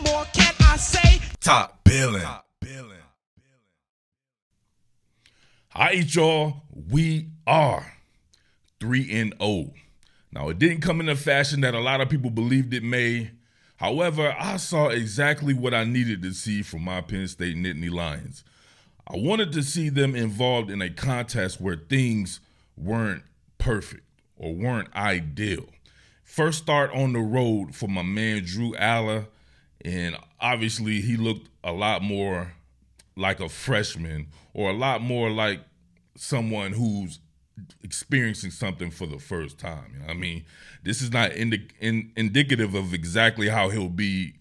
more can I say? Top Billin. All right, y'all, we are 3-0. Now, it didn't come in the fashion that a lot of people believed it may. However, I saw exactly what I needed to see from my Penn State Nittany Lions. I wanted to see them involved in a contest where things weren't perfect or weren't ideal. First start on the road for my man Drew Allar, and obviously he looked a lot more like a freshman or a lot more like someone who's experiencing something for the first time. You know what I mean, this is not indicative of exactly how he'll be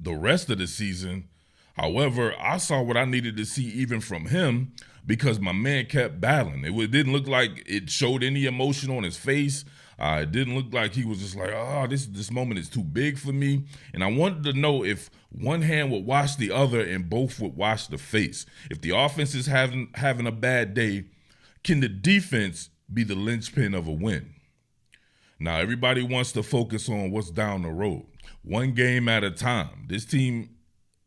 the rest of the season. However, I saw what I needed to see even from him because my man kept battling. It didn't look like it showed any emotion on his face. It didn't look like he was just like, oh, this moment is too big for me. And I wanted to know if one hand would wash the other and both would wash the face. If the offense is having a bad day, can the defense be the linchpin of a win? Now, everybody wants to focus on what's down the road, one game at a time. This team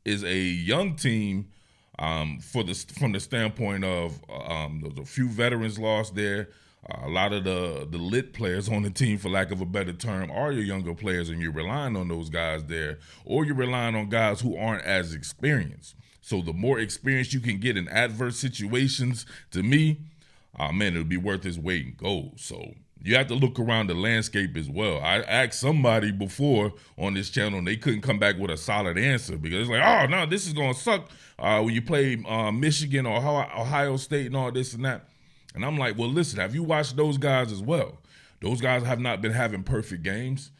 is a young team from the standpoint of there's a few veterans lost there. A lot of the lit players on the team, for lack of a better term, are your younger players, and you're relying on those guys there, or you're relying on guys who aren't as experienced. So the more experience you can get in adverse situations, to me, man, it'll be worth its weight in gold. So you have to look around the landscape as well. I asked somebody before on this channel, and they couldn't come back with a solid answer because it's like, oh, no, this is going to suck when you play Michigan or Ohio State and all this and that. And I'm like, well, listen, have you watched those guys as well? Those guys have not been having perfect games.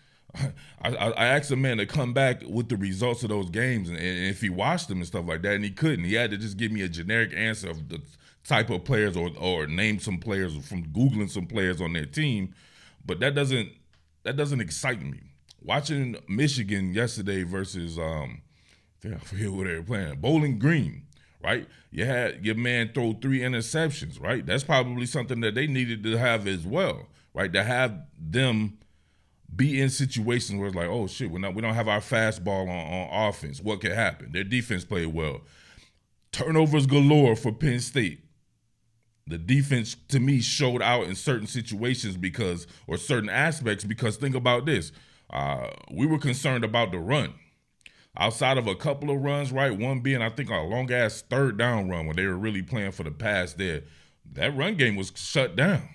I asked a man to come back with the results of those games and if he watched them and stuff like that, and he couldn't. He had to just give me a generic answer of the type of players or name some players from Googling some players on their team. But that doesn't excite me. Watching Michigan yesterday versus, I forget who they were playing, Bowling Green. Right? You had your man throw 3 interceptions, right? That's probably something that they needed to have as well, right? To have them be in situations where it's like, oh shit, we don't have our fastball on offense. What could happen? Their defense played well. Turnovers galore for Penn State. The defense, to me, showed out in certain situations or certain aspects because think about this. We were concerned about the run. Outside of a couple of runs, right, one being, I think, a long-ass third down run when they were really playing for the pass there, that run game was shut down.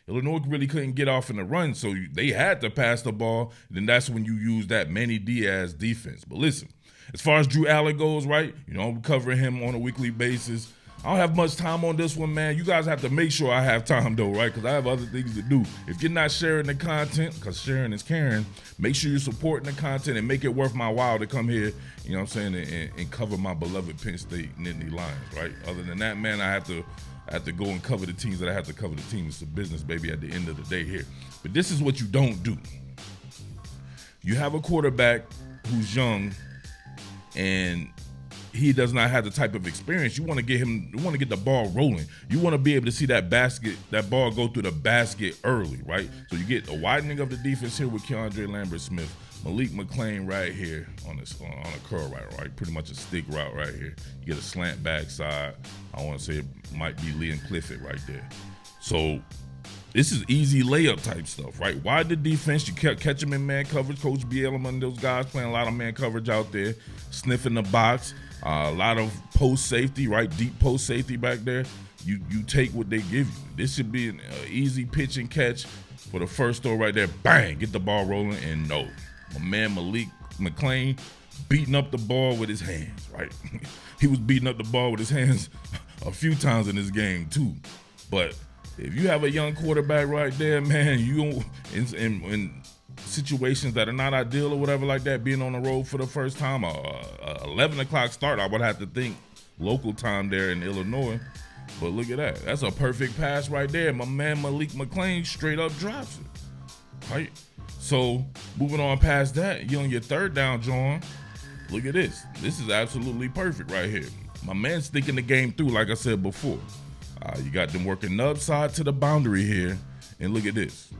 Illinois really couldn't get off in the run, so they had to pass the ball. Then that's when you use that Manny Diaz defense. But listen, as far as Drew Allar goes, right, I'm covering him on a weekly basis. I don't have much time on this one, man. You guys have to make sure I have time, though, right? Because I have other things to do. If you're not sharing the content, because sharing is caring, make sure you're supporting the content and make it worth my while to come here, you know what I'm saying, and cover my beloved Penn State Nittany Lions, right? Other than that, man, I have to go and cover the teams that I have to cover the teams. It's a business, baby, at the end of the day here. But this is what you don't do. You have a quarterback who's young and he does not have the type of experience. You want to get the ball rolling. You want to be able to see that ball go through the basket early, right? So you get a widening of the defense here with Keandre Lambert-Smith, Malik McClain right here on a curl route, right? Pretty much a stick route right here. You get a slant backside. I want to say it might be Liam Clifford right there. So this is easy layup type stuff, right? Wide the defense, you catch them in man coverage. Coach Billin and those guys playing a lot of man coverage out there, sniffing the box. A lot of post safety, right? Deep post safety back there. You take what they give you. This should be an easy pitch and catch for the first throw right there. Bang, get the ball rolling. And no, my man Malik McClain beating up the ball with his hands, right? He was beating up the ball with his hands a few times in this game too. But if you have a young quarterback right there, man, you in situations that are not ideal or whatever like that, being on the road for the first time, 11 o'clock start, I would have to think local time there in Illinois. But look at that. That's a perfect pass right there. My man Malik McClain straight up drops it, right? So moving on past that, you on your third down, John. Look at this. This is absolutely perfect right here. My man's thinking the game through, like I said before. You got them working nub side to the boundary here. And look at this.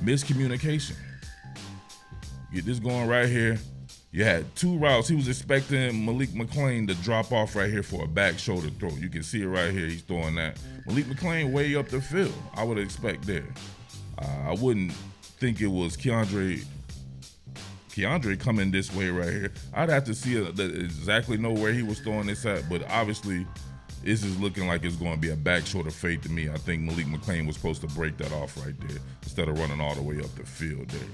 Miscommunication. Get this going right here. You had 2 routes. He was expecting Malik McClain to drop off right here for a back shoulder throw. You can see it right here. He's throwing that. Malik McClain way up the field. I would expect there. I wouldn't think it was Keandre coming this way right here. I'd have to see exactly know where he was throwing this at, but obviously this is looking like it's going to be a back shoulder fade to me. I think Malik McClain was supposed to break that off right there instead of running all the way up the field there.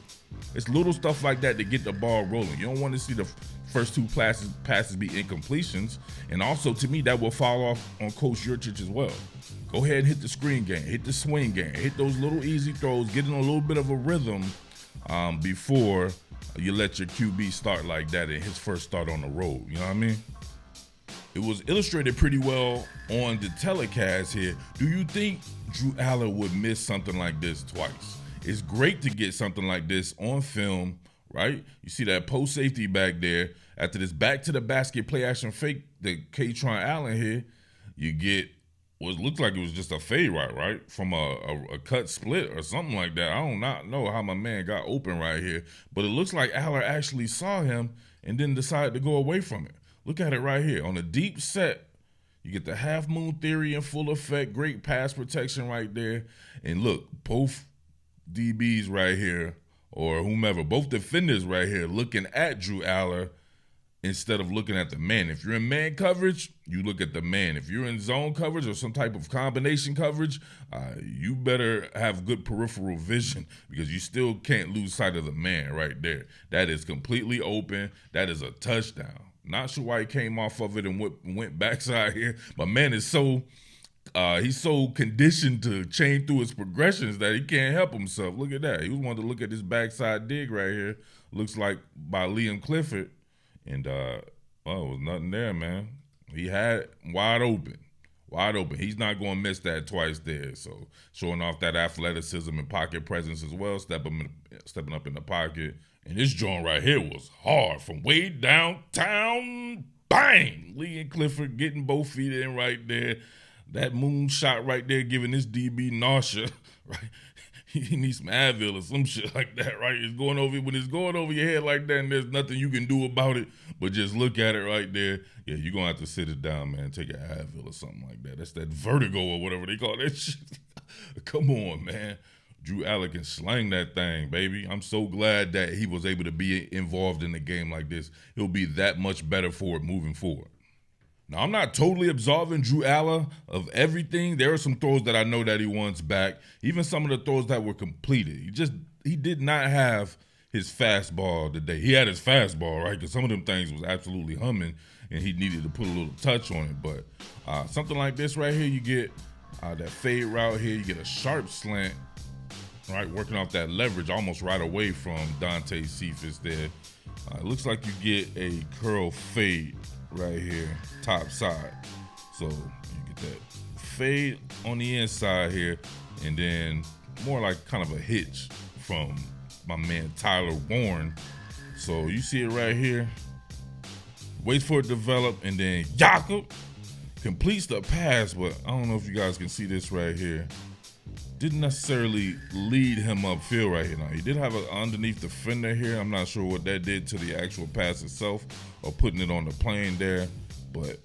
It's little stuff like that to get the ball rolling. You don't want to see the first 2 passes be incompletions, and also to me that will fall off on Coach Yurcich as well. Go ahead and hit the screen game, hit the swing game, hit those little easy throws, get in a little bit of a rhythm before you let your QB start like that in his first start on the road. You know what I mean? It was illustrated pretty well on the telecast here. Do you think Drew Allar would miss something like this twice? It's great to get something like this on film, right? You see that post safety back there. After this back to the basket play action fake, the Katron Allen here, you get what looked like it was just a fade right? From a cut split or something like that. I do not know how my man got open right here, but it looks like Allar actually saw him and then decided to go away from it. Look at it right here. On a deep set, you get the half moon theory in full effect. Great pass protection right there. And look, both DBs right here, or whomever, both defenders right here looking at Drew Allar instead of looking at the man. If you're in man coverage, you look at the man. If you're in zone coverage or some type of combination coverage, you better have good peripheral vision because you still can't lose sight of the man right there. That is completely open. That is a touchdown. Not sure why he came off of it and went backside here. But man is he's so conditioned to chain through his progressions that he can't help himself. Look at that. He was wanting to look at this backside dig right here. Looks like by Liam Clifford. And, it was nothing there, man. He had it wide open. Wide open. He's not going to miss that twice there. So showing off that athleticism and pocket presence as well, stepping up in the pocket. And this joint right here was hard from way downtown. Bang! Lee and Clifford getting both feet in right there. That moon shot right there giving this DB nausea. Right? He needs some Advil or some shit like that, right? When it's going over your head like that and there's nothing you can do about it, but just look at it right there. Yeah, you're going to have to sit it down, man. Take an Advil or something like that. That's that vertigo or whatever they call that shit. Come on, man. Drew Allar can slang that thing, baby. I'm so glad that he was able to be involved in a game like this. He'll be that much better for it moving forward. Now, I'm not totally absolving Drew Allar of everything. There are some throws that I know that he wants back, even some of the throws that were completed. He did not have his fastball today. He had his fastball, right? Because some of them things was absolutely humming, and he needed to put a little touch on it. But something like this right here, you get that fade route here. You get a sharp slant, right? Working off that leverage almost right away from Dante Cephas there. It looks like you get a curl fade right here, top side. So you get that fade on the inside here, and then more like kind of a hitch from my man Tyler Warren. So you see it right here. Waits for it to develop, and then Jakob completes the pass, but I don't know if you guys can see this right here. Didn't necessarily lead him upfield right here. Now, he did have an underneath defender here. I'm not sure what that did to the actual pass itself or putting it on the plane there, but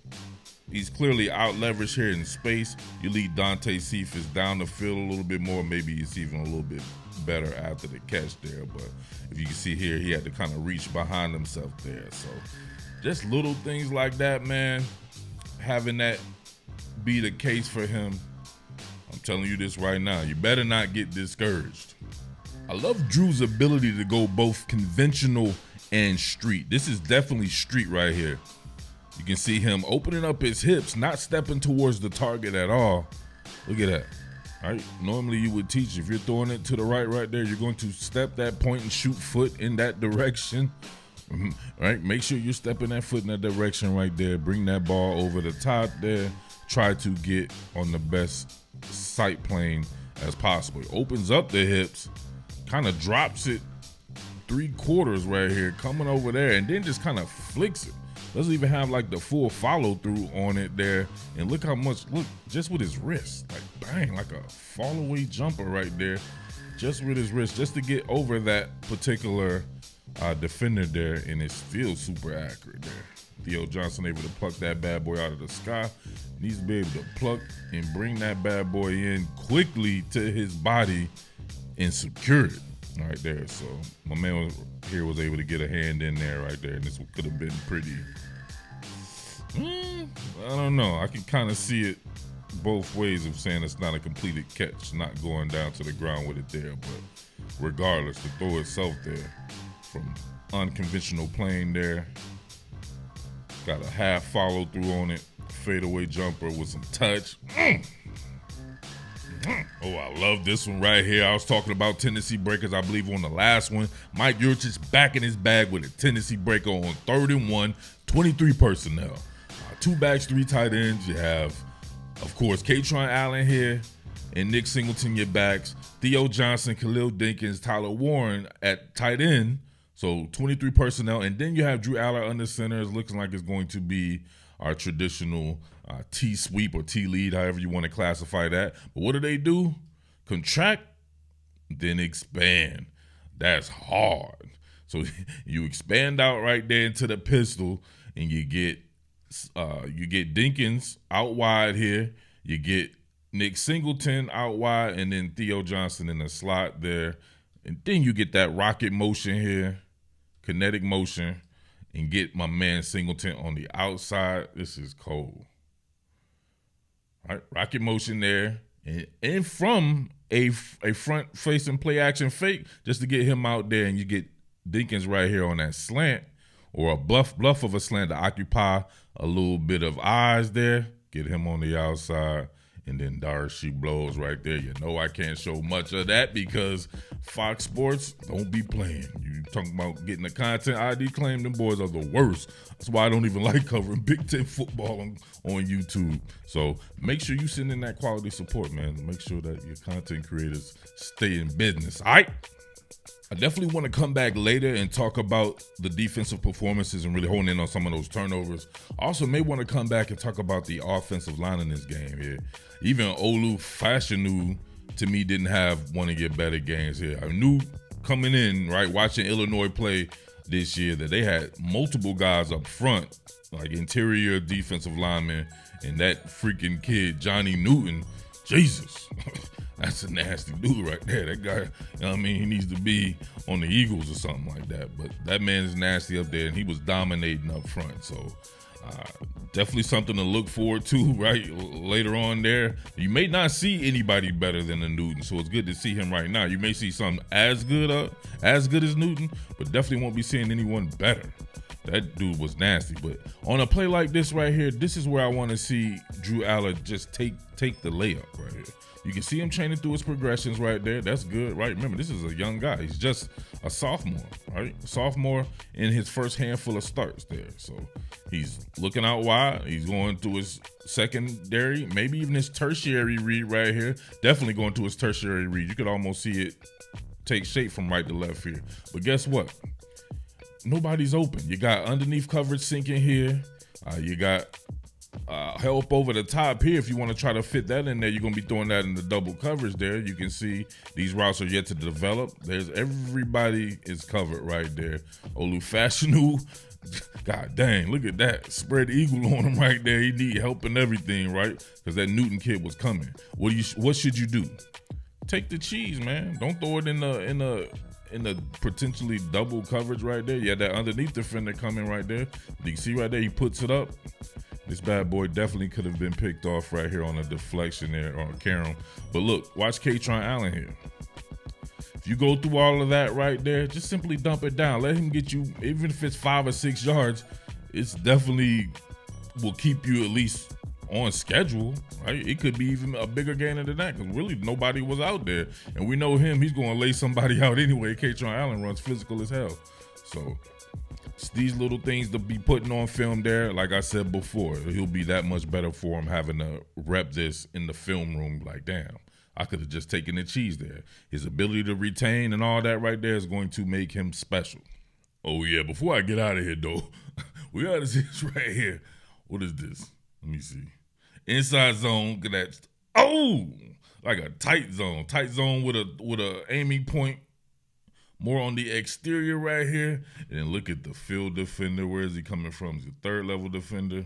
he's clearly out leveraged here in space. You lead Dante Cephas down the field a little bit more. Maybe he's even a little bit better after the catch there, but if you can see here, he had to kind of reach behind himself there. So just little things like that, man, having that be the case for him. I'm telling you this right now. You better not get discouraged. I love Drew's ability to go both conventional and street. This is definitely street right here. You can see him opening up his hips, not stepping towards the target at all. Look at that. All right? Normally you would teach if you're throwing it to the right there, you're going to step that point and shoot foot in that direction. Right? Make sure you're stepping that foot in that direction right there. Bring that ball over the top there. Try to get on the best sight plane as possible. Opens up the hips, kind of drops it 3/4 right here, coming over there, and then just kind of flicks it. Doesn't even have like the full follow through on it there. And look how much, look, just with his wrist, like bang, like a fall away jumper right there, just with his wrist, just to get over that particular defender there, and it's still super accurate there. Theo Johnson able to pluck that bad boy out of the sky. Needs to be able to pluck and bring that bad boy in quickly to his body and secure it right there. So my man here was able to get a hand in there right there, and this could have been pretty. I don't know. I can kind of see it both ways of saying it's not a completed catch, not going down to the ground with it there. But regardless, the throw itself there from unconventional playing there. Got a half follow through on it. Fadeaway jumper with some touch. Oh, I love this one right here. I was talking about tendency breakers, I believe, on the last one. Mike Yurcich back in his bag with a tendency breaker on 3rd and 1, 23 personnel. 2 backs, 3 tight ends. You have, of course, Kaytron Allen here and Nick Singleton, your backs. Theo Johnson, Khalil Dinkins, Tyler Warren at tight end. So 23 personnel. And then you have Drew Allar under center. It's looking like it's going to be our traditional T-sweep or T-lead, however you want to classify that. But what do? Contract, then expand. That's hard. So you expand out right there into the pistol, and you get Dinkins out wide here. You get Nick Singleton out wide, and then Theo Johnson in the slot there. And then you get that rocket motion here, kinetic motion, and get my man Singleton on the outside. This is cold. All right, rocket motion there, and from a front-facing play-action fake, just to get him out there, and you get Dinkins right here on that slant, or a bluff of a slant to occupy a little bit of eyes there. Get him on the outside, and then Darcy blows right there. You know I can't show much of that because Fox Sports don't be playing. You talking about getting a content ID claim, them boys are the worst. That's why I don't even like covering Big Ten football on YouTube. So make sure you send in that quality support, man. Make sure that your content creators stay in business, all right? I definitely want to come back later and talk about the defensive performances and really hone in on some of those turnovers. Also, may want to come back and talk about the offensive line in this game here. Even Olu Fashanu, to me, didn't have one of your better games here. I knew coming in, right, watching Illinois play this year, that they had multiple guys up front, like interior defensive linemen, and that freaking kid, Johnny Newton, Jesus. That's a nasty dude right there. That guy, you know what I mean, he needs to be on the Eagles or something like that. But that man is nasty up there, and he was dominating up front. So definitely something to look forward to, right, later on there. You may not see anybody better than the Newton, so it's good to see him right now. You may see something as good as Newton, but definitely won't be seeing anyone better. That dude was nasty. But on a play like this right here, this is where I want to see Drew Allar just take the layup right here. You can see him training through his progressions right there. That's good, right? Remember, this is a young guy. He's just a sophomore, right? Sophomore in his first handful of starts there. So he's looking out wide. He's going through his secondary, maybe even his tertiary read right here. Definitely going to his tertiary read. You could almost see it take shape from right to left here. But guess what? Nobody's open. You got underneath coverage sinking here. You got help over the top here. If you want to try to fit that in there, you're going to be throwing that in the double coverage there. You can see these routes are yet to develop. Everybody is covered right there. Olufashinu, god dang, look at that. Spread eagle on him right there. He need help and everything, right? Because that Newton kid was coming. What should you do? Take the cheese, man. Don't throw it in the potentially double coverage right there. Yeah, that underneath defender coming right there. You see right there, he puts it up. This bad boy definitely could have been picked off right here on a deflection there on Karam. But look, watch Kaytron Allen here. If you go through all of that right there, just simply dump it down. Let him get you, even if it's 5 or 6 yards, it's definitely will keep you at least on schedule, right? It could be even a bigger gain than that because really nobody was out there. And we know him, he's going to lay somebody out anyway. Kaytron Allen runs physical as hell. So it's these little things to be putting on film there. Like I said before, he'll be that much better for him having to rep this in the film room. Like, damn, I could have just taken the cheese there. His ability to retain and all that right there is going to make him special. Oh, yeah, before I get out of here, though, we got to see this right here. What is this? Let me see. Inside zone, look at that. Oh, like a tight zone with a aiming point more on the exterior right here. And then look at the field defender. Where is he coming from? He's a third level defender.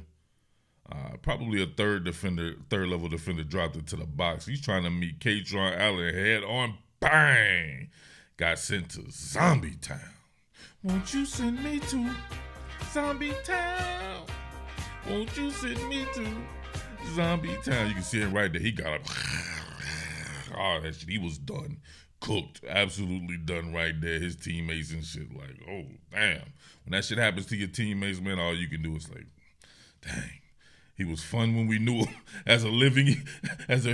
Probably a third level defender dropped into the box. He's trying to meet Drew Allar head on. Bang! Got sent to Zombie Town. Won't you send me to Zombie Town? Won't you send me to Zombie Town? You can see it right there. He got up. Oh, that shit. He was done. Cooked. Absolutely done right there. His teammates and shit. Like, oh, damn. When that shit happens to your teammates, man, all you can do is like, dang. He was fun when we knew him as a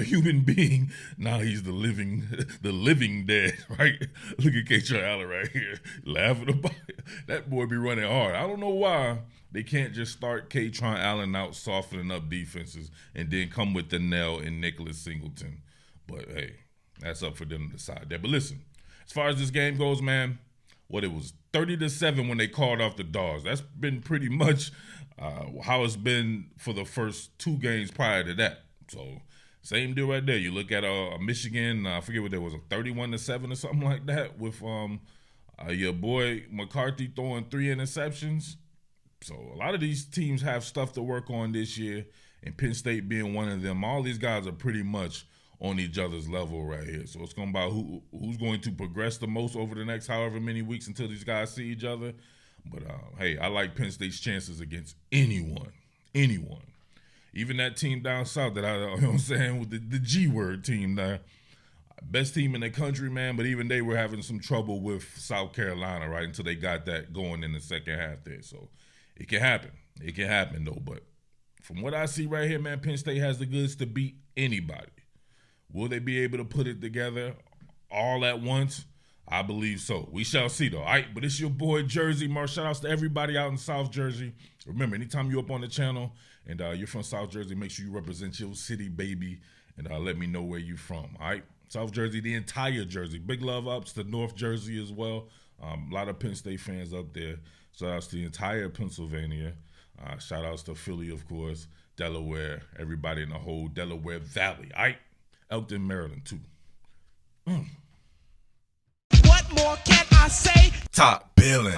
human being. Now he's the living dead, right? Look at Drew Allar right here, laughing about it. That boy be running hard. I don't know why they can't just start Drew Allar out, softening up defenses, and then come with the Nell and Nicholas Singleton. But hey, that's up for them to decide there. But listen, as far as this game goes, man, it was 30-7 when they called off the Dogs. That's been pretty much how it's been for the first two games prior to that. So same deal right there. You look at Michigan, I forget what there was, 31-7 or something like that, with your boy McCarthy throwing 3 interceptions. So a lot of these teams have stuff to work on this year, and Penn State being one of them. All these guys are pretty much on each other's level right here. So it's going to be who's going to progress the most over the next however many weeks until these guys see each other. But, hey, I like Penn State's chances against anyone. Even that team down south that you know what I'm saying, with the G word team there. Best team in the country, man, but even they were having some trouble with South Carolina, right, until they got that going in the second half there. So it can happen. It can happen, though. But from what I see right here, man, Penn State has the goods to beat anybody. Will they be able to put it together all at once? I believe so. We shall see, though. All right, but it's your boy, Jersey Mark. Shout-outs to everybody out in South Jersey. Remember, anytime you're up on the channel and you're from South Jersey, make sure you represent your city, baby, and let me know where you're from, all right? South Jersey, the entire Jersey. Big love ups to North Jersey as well. A lot of Penn State fans up there. Shout-outs to the entire Pennsylvania. Shout-outs to Philly, of course, Delaware, everybody in the whole Delaware Valley, all right? Elkton, Maryland, too. What more can I say? Top Billin.